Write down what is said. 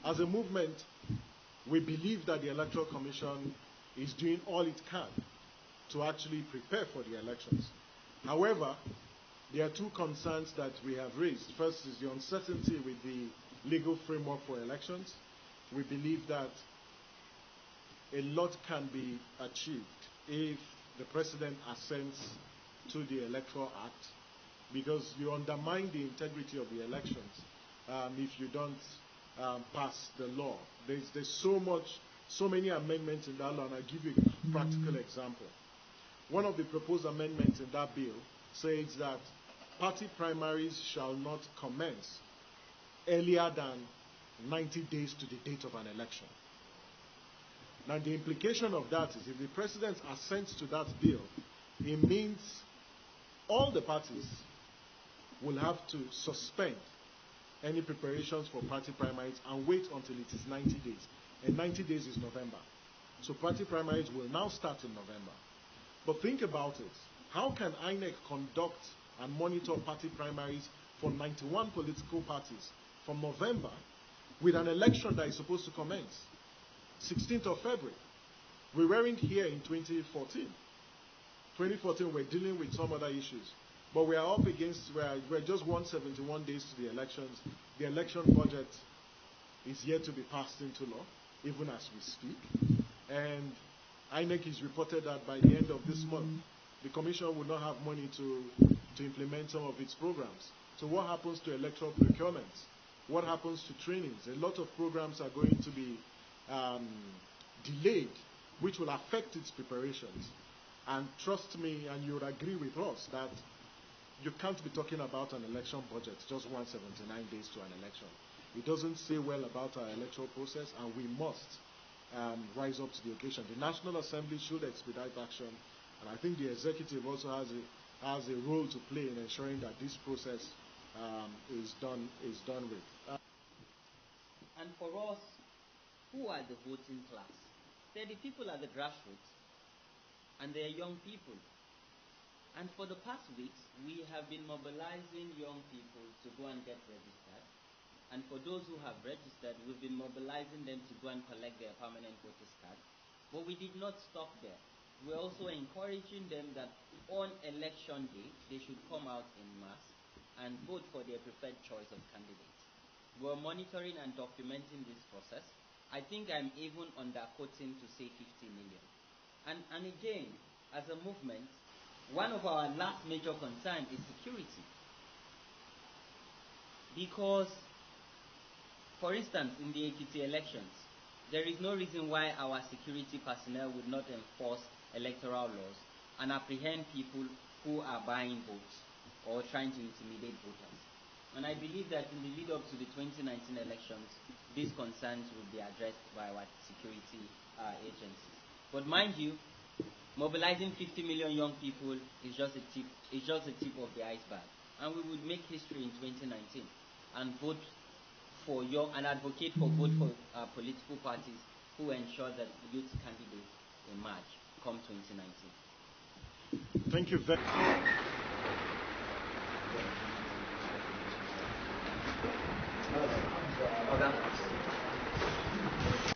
As a movement, we believe that the Electoral Commission is doing all it can to actually prepare for the elections. However, there are two concerns that we have raised. First is the uncertainty with the legal framework for elections. We believe that a lot can be achieved if the president assents to the Electoral Act, because you undermine the integrity of the elections if you don't pass the law. There's so many amendments in that law, and I'll give you a practical example. One of the proposed amendments in that bill says that party primaries shall not commence earlier than 90 days to the date of an election. Now, the implication of that is if the president assents to that bill, it means all the parties will have to suspend any preparations for party primaries and wait until it is 90 days. And 90 days is November. So party primaries will now start in November. But think about it. How can INEC conduct and monitor party primaries for 91 political parties from November with an election that is supposed to commence 16th of February? We weren't here in 2014. 2014, we're dealing with some other issues. But we are up against, we're just 171 days to the elections. The election budget is yet to be passed into law, even as we speak. And INEC is reported that by the end of this month, the Commission will not have money to implement some of its programs. So what happens to electoral procurement? What happens to trainings? A lot of programs are going to be delayed, which will affect its preparations. And trust me, and you would agree with us, that you can't be talking about an election budget just 179 days to an election. It doesn't say well about our electoral process, and we must rise up to the occasion. The National Assembly should expedite action, and I think the executive also has a role to play in ensuring that this process is done with. And for us, who are the voting class? They're the people at the grassroots, and they're young people. And for the past weeks, we have been mobilizing young people to go and get registered. And for those who have registered, we've been mobilizing them to go and collect their permanent voters card. But we did not stop there. We're also encouraging them that on election day, they should come out in mass and vote for their preferred choice of candidates. We're monitoring and documenting this process. I think I'm even underquoting to say 50 million. And again, as a movement, one of our last major concerns is security. Because, for instance, in the Ekiti elections, there is no reason why our security personnel would not enforce electoral laws and apprehend people who are buying votes or trying to intimidate voters. And I believe that in the lead up to the 2019 elections, these concerns will be addressed by our security agencies. But mind you, mobilizing 50 million young people is just a tip of the iceberg. And we would make history in 2019 and vote for and advocate for political parties who ensure that youth candidates emerge come 2019. Thank you very much.